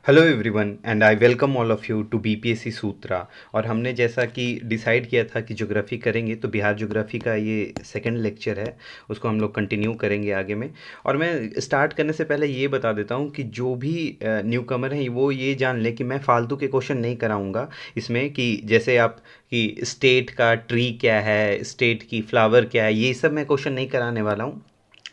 Hello everyone and I welcome all of you to BPSC Sutra. और हमने जैसा कि डिसाइड किया था कि ज्योग्राफी करेंगे, तो बिहार ज्योग्राफी का ये सेकंड लेक्चर है, उसको हम लोग कंटिन्यू करेंगे आगे में। और मैं स्टार्ट करने से पहले ये बता देता हूँ कि जो भी न्यू कमर हैं वो ये जान लें कि मैं फालतू के क्वेश्चन नहीं कराऊँगा इसमें। कि जैसे आप कि स्टेट का ट्री क्या है, स्टेट की फ्लावर क्या है, ये सब मैं क्वेश्चन नहीं कराने वाला हूँ,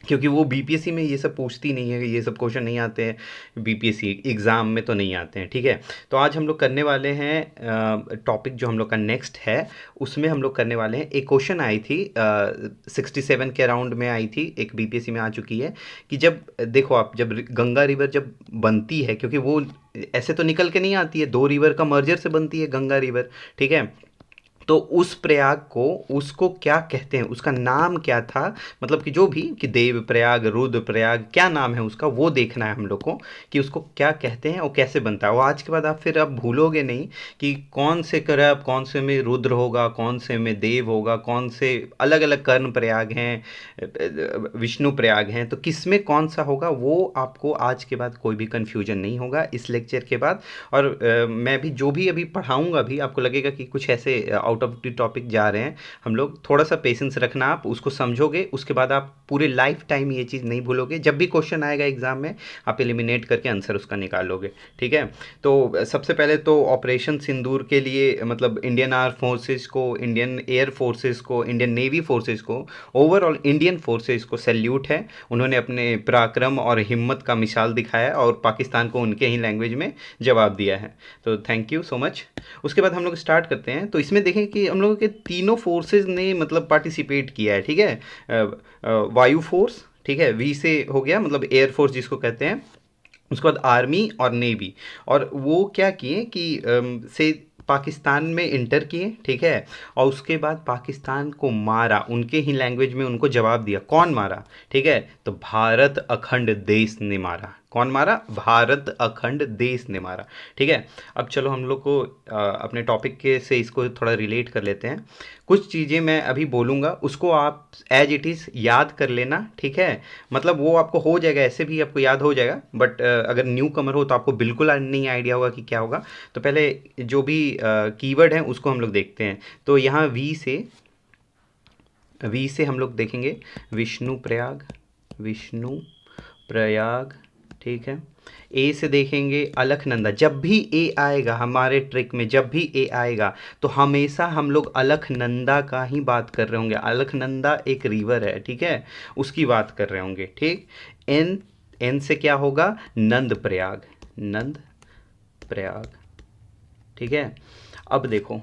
क्योंकि वो बीपीएससी में ये सब पूछती नहीं है, ये सब क्वेश्चन नहीं आते हैं, बीपीएससी एग्ज़ाम में तो नहीं आते हैं। ठीक है, तो आज हम लोग करने वाले हैं टॉपिक जो हम लोग का नेक्स्ट है, उसमें हम लोग करने वाले हैं। एक क्वेश्चन आई थी 67 के अराउंड में आई थी, एक बीपीएससी में आ चुकी है कि जब देखो आप, जब गंगा रिवर जब बनती है, क्योंकि वो ऐसे तो निकल के नहीं आती है, दो रिवर का मर्जर से बनती है गंगा रिवर। ठीक है, तो उस प्रयाग को, उसको क्या कहते हैं, उसका नाम क्या था, मतलब कि जो भी कि देव प्रयाग, रुद्र प्रयाग, क्या नाम है उसका, वो देखना है हम लोग को कि उसको क्या कहते हैं और कैसे बनता है। और आज के बाद आप फिर आप भूलोगे नहीं कि कौन से करब, कौन से में रुद्र होगा, कौन से में देव होगा, कौन से अलग अलग कर्ण प्रयाग हैं, विष्णु प्रयाग हैं, तो किस में कौन सा होगा, वो आपको आज के बाद कोई भी कन्फ्यूजन नहीं होगा इस लेक्चर के बाद। और मैं भी जो भी अभी पढ़ाऊँगा भी, आपको लगेगा कि कुछ ऐसे आउट ऑफ द टॉपिक जा रहे हैं हम लोग, थोड़ा सा पेशेंस रखना, आप उसको समझोगे, उसके बाद आप पूरे लाइफ टाइम ये चीज़ नहीं भूलोगे। जब भी क्वेश्चन आएगा एग्जाम में, आप एलिमिनेट करके आंसर उसका निकालोगे। ठीक है, तो सबसे पहले तो ऑपरेशन सिंदूर के लिए, मतलब इंडियन आर्म फोर्सेस को, इंडियन एयर फोर्सेस को, इंडियन नेवी फोर्सेस को, ओवरऑल इंडियन फोर्सेस को सैल्यूट है। उन्होंने अपने पराक्रम और हिम्मत का मिसाल दिखाया और पाकिस्तान को उनके ही लैंग्वेज में जवाब दिया है। तो थैंक यू सो मच। उसके बाद हम लोग स्टार्ट करते हैं। तो इसमें देखें कि हम लोगों के तीनों फोर्सेस ने मतलब पार्टिसिपेट किया है। ठीक है, वायु फोर्स, ठीक है, वी से हो गया, मतलब एयर फोर्स जिसको कहते हैं। उसके बाद आर्मी और नेवी, और वो क्या किए कि से पाकिस्तान में इंटर किए। ठीक है, और उसके बाद पाकिस्तान को मारा, उनके ही लैंग्वेज में उनको जवाब दिया। कौन मारा? ठीक है, तो भारत अखंड देश ने मारा। कौन मारा? भारत अखंड देश ने मारा। ठीक है, अब चलो हम लोग को अपने टॉपिक के से इसको थोड़ा रिलेट कर लेते हैं। कुछ चीज़ें मैं अभी बोलूँगा, उसको आप एज इट इज़ याद कर लेना। ठीक है, मतलब वो आपको हो जाएगा, ऐसे भी आपको याद हो जाएगा, बट अगर न्यू कमर हो तो आपको बिल्कुल नहीं आइडिया होगा कि क्या होगा। तो पहले जो भी कीवर्ड हैं उसको हम लोग देखते हैं। तो यहाँ वी से हम लोग देखेंगे विष्णु प्रयाग, विष्णु प्रयाग। ठीक है, ए से देखेंगे अलखनंदा। जब भी ए आएगा हमारे ट्रिक में, जब भी ए आएगा तो हमेशा हम लोग अलखनंदा का ही बात कर रहे होंगे। अलखनंदा एक रिवर है, ठीक है, उसकी बात कर रहे होंगे। ठीक, एन, एन से क्या होगा? नंद प्रयाग, नंद प्रयाग। ठीक है, अब देखो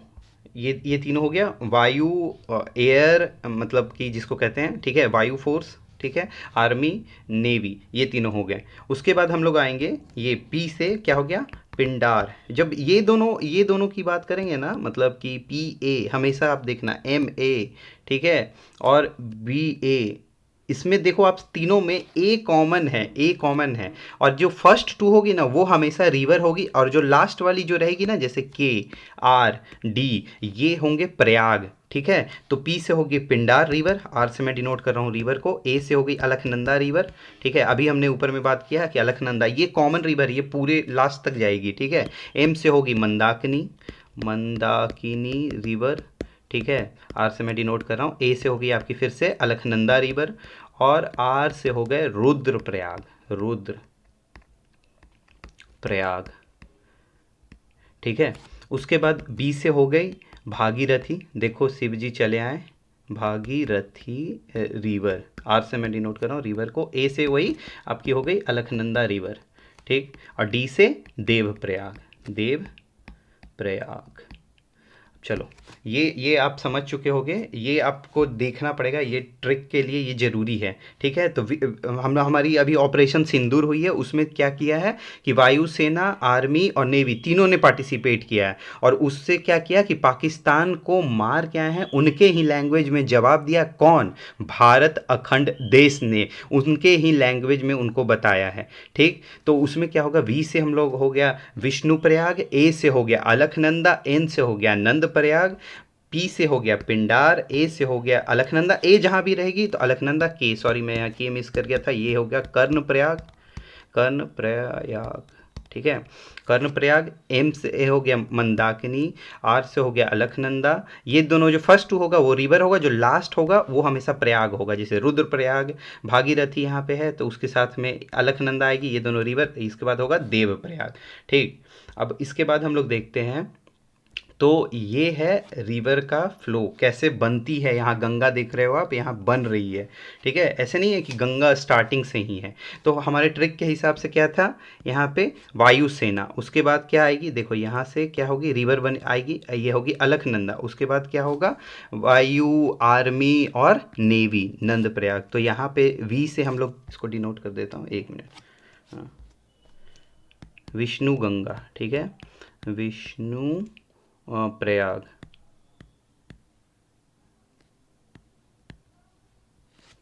ये तीनों हो गया, वायु, एयर, मतलब कि जिसको कहते हैं, ठीक है, वायु फोर्स, ठीक है, आर्मी, नेवी, ये तीनों हो गए। उसके बाद हम लोग आएंगे, ये पी से क्या हो गया? पिंडार। जब ये दोनों की बात करेंगे ना, मतलब कि पी ए, हमेशा आप देखना एम ए, ठीक है, और बी ए, इसमें देखो आप तीनों में ए कॉमन है, ए कॉमन है। और जो फर्स्ट टू होगी ना वो हमेशा रिवर होगी, और जो लास्ट वाली जो रहेगी ना, जैसे के, आर, डी, ये होंगे प्रयाग। ठीक है, तो पी से होगी पिंडार रिवर, आर से मैं डिनोट कर रहा हूँ रिवर को, ए से होगी अलखनंदा रिवर। ठीक है, अभी हमने ऊपर में बात किया कि अलखनंदा ये कॉमन रिवर, ये पूरे लास्ट तक जाएगी। ठीक है, एम से होगी मंदाकिनी, मंदाकिनी रिवर। ठीक है, आर से मैं डिनोट कर रहा हूँ, ए से होगी आपकी फिर से अलखनंदा रिवर, और आर से हो गए रुद्र प्रयाग, रुद्र प्रयाग। ठीक है, उसके बाद बी से हो गई भागीरथी, देखो शिव जी चले आए, भागीरथी रिवर, आर से मैं डिनोट कर रहा हूँ रिवर को। ए से वही आपकी हो गई अलखनंदा रिवर। ठीक, और डी से देव प्रयाग, देव प्रयाग। चलो, ये आप समझ चुके होंगे, ये आपको देखना पड़ेगा, ये ट्रिक के लिए ये ज़रूरी है। ठीक है, तो हम हमारी अभी ऑपरेशन सिंदूर हुई है, उसमें क्या किया है कि वायुसेना, आर्मी और नेवी तीनों ने पार्टिसिपेट किया है, और उससे क्या किया कि पाकिस्तान को मार क्या है, उनके ही लैंग्वेज में जवाब दिया। कौन? भारत अखंड देश ने उनके ही लैंग्वेज में उनको बताया है। ठीक, तो उसमें क्या होगा, वी से हम लोग हो गया विष्णु प्रयाग, ए से हो गया अलखनंदा, एन से हो गया नंद प्रयाग, पी से हो गया पिंडार, ए से हो गया अलखनंदा, ए जहां भी रहेगी तो अलखनंदा, के, सॉरी मैं यहाँ के मिस कर गया था, ये हो गया कर्ण प्रयाग, कर्ण प्रयाग। ठीक है। कर्णप्रयाग, एम से ए हो गया मंदाकिनी, आर से हो गया अलकनंदा। ये दोनों जो फर्स्ट टू होगा वो रिवर होगा, जो लास्ट होगा वो हमेशा प्रयाग होगा। जैसे रुद्रप्रयाग, भागीरथी यहाँ पे है तो उसके साथ में अलकनंदा आएगी, ये दोनों रिवर। इसके बाद होगा देवप्रयाग। ठीक, अब इसके बाद हम लोग देखते हैं, तो ये है रिवर का फ्लो कैसे बनती है। यहाँ गंगा देख रहे हो आप, यहाँ बन रही है। ठीक है, ऐसे नहीं है कि गंगा स्टार्टिंग से ही है। तो हमारे ट्रिक के हिसाब से क्या था, यहाँ पे वायुसेना, उसके बाद क्या आएगी, देखो यहाँ से क्या होगी, रिवर बन आएगी, ये होगी अलकनंदा। उसके बाद क्या होगा, वायु, आर्मी और नेवी, नंद प्रयाग। तो यहाँ पे वी से हम लोग इसको डिनोट कर देता हूँ, एक मिनट। हाँ, विष्णु गंगा, ठीक है, विष्णु प्रयाग,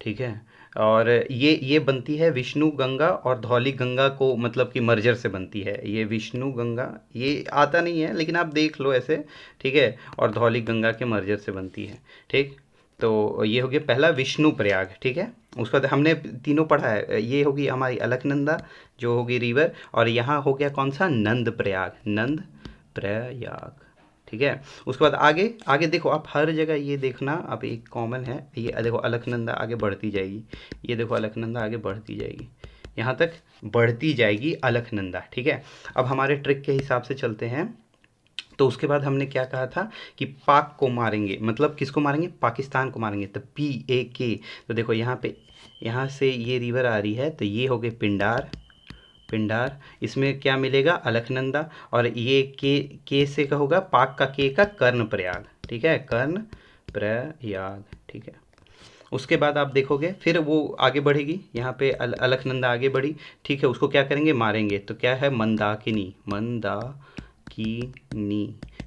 ठीक है। और ये बनती है विष्णु गंगा और धौली गंगा को मतलब कि मर्जर से बनती है। ये विष्णु गंगा, ये आता नहीं है लेकिन आप देख लो ऐसे, ठीक है, और धौली गंगा के मर्जर से बनती है। ठीक, तो ये हो गया पहला विष्णु प्रयाग, ठीक है। उसका बाद हमने तीनों पढ़ा है, ये होगी हमारी अलकनंदा जो होगी रिवर, और यहाँ हो गया कौन सा, नंद प्रयाग, नंद प्रयाग, ठीक है। उसके बाद आगे आगे देखो आप, हर जगह ये देखना आप, एक कॉमन है, ये देखो अलकनंदा आगे बढ़ती जाएगी, ये देखो अलकनंदा आगे बढ़ती जाएगी, यहाँ तक बढ़ती जाएगी अलकनंदा, ठीक है। अब हमारे ट्रिक के हिसाब से चलते हैं। तो उसके बाद हमने क्या कहा था कि पाक को मारेंगे, मतलब किसको मारेंगे, पाकिस्तान को मारेंगे, तो PAK। तो देखो यहाँ पे, यहाँ से ये रिवर आ रही है, तो ये हो गए पिंडार, पिंडार, इसमें क्या मिलेगा, अलकनंदा, और ये के से का होगा, पाक का के का कर्णप्रयाग, ठीक है, कर्णप्रयाग, ठीक है। उसके बाद आप देखोगे फिर वो आगे बढ़ेगी, यहाँ पे अलकनंदा आगे बढ़ी, ठीक है, उसको क्या करेंगे, मारेंगे, तो क्या है, मंदाकिनी, मंदाकिनी,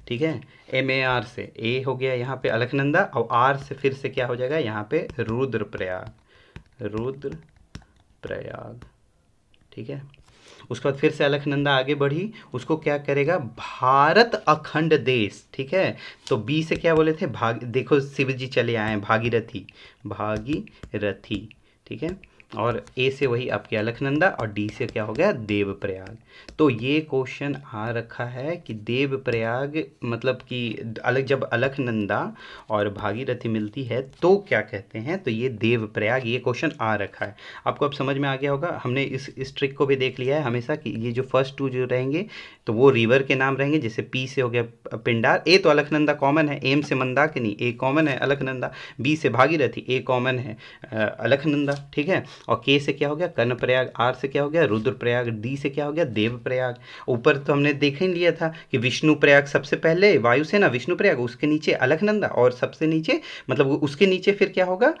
ठीक है। MAR से ए हो गया यहाँ पे अलकनंदा, और आर से फिर से क्या हो जाएगा यहाँ पे, रुद्रप्रयाग, रुद्रप्रयाग, ठीक है। उसके बाद फिर से अलकनंदा आगे बढ़ी, उसको क्या करेगा, भारत अखंड देश, ठीक है। तो बी से क्या बोले थे, भाग, देखो शिव जी चले आए हैं, भागीरथी, भागीरथी, ठीक है। और ए से वही आपके अलकनंदा, और डी से क्या हो गया, देवप्रयाग। तो ये क्वेश्चन आ रखा है कि देवप्रयाग मतलब कि अलग, जब अलकनंदा और भागीरथी मिलती है तो क्या कहते हैं, तो ये देवप्रयाग, ये क्वेश्चन आ रखा है। आपको अब समझ में आ गया होगा, हमने इस ट्रिक को भी देख लिया है हमेशा कि ये जो फर्स्ट टू जो रहेंगे तो वो रिवर के नाम रहेंगे। जैसे पी से हो गया पिंडार, ए तो अलकनंदा कॉमन है, एम से मंदाकिनी, ए कॉमन है अलकनंदा, बी से भागीरथी, ए कॉमन है अलकनंदा, ठीक है। और के से क्या हो गया, कर्णप्रयाग, आर से क्या हो गया, रुद्रप्रयाग, डी से क्या हो गया, देवप्रयाग। ऊपर तो हमने देख ही लिया था कि विष्णु प्रयाग सबसे पहले, वायुसेना विष्णु प्रयाग, उसके नीचे अलकनंदा, और सबसे नीचे मतलब उसके नीचे फिर क्या होगा,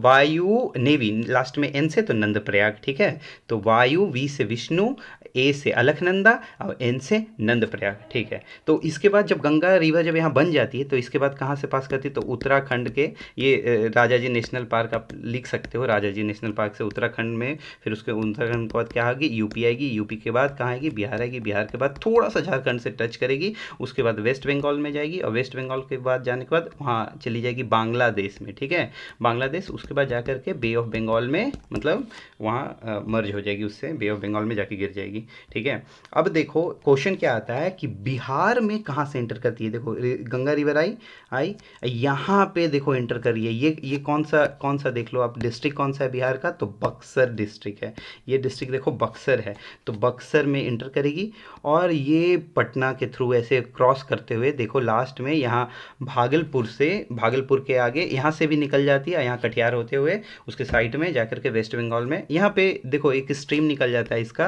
वायु, नेवी, लास्ट में एन से, तो नंद प्रयाग, ठीक है। तो वायु, वी से विष्णु, ए से अलकनंदा, और एन से नंद प्रयाग, ठीक है। तो इसके बाद जब गंगा रिवर जब यहाँ बन जाती है तो इसके बाद कहाँ से पास करती है, तो उत्तराखंड के, ये राजा जी नेशनल पार्क आप लिख सकते हो, राजा जी नेशनल पार्क से उत्तराखंड में, फिर उसके उत्तराखंड के बाद क्या आएगी, यूपी आएगी, यूपी के बाद कहाँ आएगी, बिहार आएगी, बिहार के बाद थोड़ा सा झारखंड से टच करेगी, उसके बाद वेस्ट बंगाल में जाएगी, और वेस्ट बंगाल के बाद जाने के बाद वहाँ चली जाएगी बांग्लादेश में, ठीक है, बांग्लादेश। उसके बाद जा करके बे ऑफ बंगाल में, मतलब वहाँ मर्ज हो जाएगी, उससे बे ऑफ बंगाल में जाके गिर जाएगी, ठीक है। अब देखो क्वेश्चन क्या आता है कि बिहार में कहाँ से एंटर करती है, देखो गंगा रिवर आई आई यहाँ पे देखो एंटर करी है, ये कौन सा देख लो आप, डिस्ट्रिक्ट कौन सा है बिहार का, तो बक्सर डिस्ट्रिक्ट है, ये डिस्ट्रिक्ट देखो बक्सर है, तो बक्सर में एंटर करेगी, और ये पटना के थ्रू ऐसे क्रॉस करते हुए देखो लास्ट में यहाँ भागलपुर से, भागलपुर के आगे यहाँ से भी निकल जाती है, यहाँ कटिहार होते हुए उसके साइड में जाकर के वेस्ट बंगाल में, यहाँ पे देखो एक स्ट्रीम निकल जाता है इसका,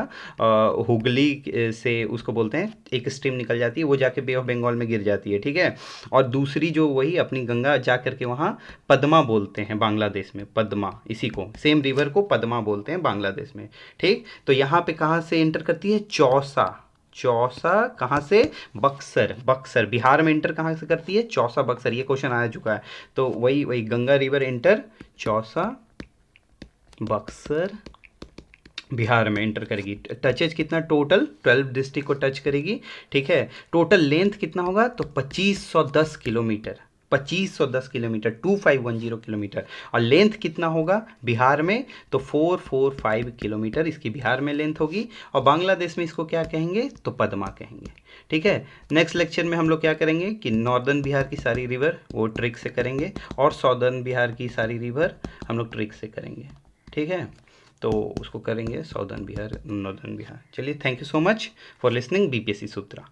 हुगली से उसको बोलते हैं, एक स्ट्रीम निकल जाती है, वो जाके बे ऑफ बंगाल में गिर जाती है, ठीक है। और दूसरी जो वही अपनी गंगा जा करके वहाँ पद्मा बोलते हैं बांग्लादेश में, पद्मा, इसी को सेम रिवर को पद्मा बोलते हैं बांग्लादेश में, ठीक। तो यहाँ पे कहाँ से एंटर करती है, चौसा, चौसा कहाँ से, बक्सर, बक्सर बिहार में एंटर कहाँ से करती है, चौसा बक्सर, ये क्वेश्चन आ चुका है। तो वही वही गंगा रिवर एंटर चौसा बक्सर बिहार में एंटर करेगी। टचेज कितना, टोटल 12 डिस्ट्रिक्ट को टच करेगी, ठीक है। टोटल लेंथ कितना होगा, तो 2510 किलोमीटर, 2510 किलोमीटर, 2510 किलोमीटर। और लेंथ कितना होगा बिहार में, तो 445 किलोमीटर इसकी बिहार में लेंथ होगी। और बांग्लादेश में इसको क्या कहेंगे, तो पद्मा कहेंगे। ठीक है, नेक्स्ट लेक्चर में हम लोग क्या करेंगे कि नॉर्दर्न बिहार की सारी रिवर वो ट्रिक से करेंगे, और साउदर्न बिहार की सारी रिवर हम लोग ट्रिक से करेंगे। ठीक है, तो उसको करेंगे साउदर्न बिहार, नॉर्दर्न बिहार। चलिए, thank you so much for listening BPSC Sutra.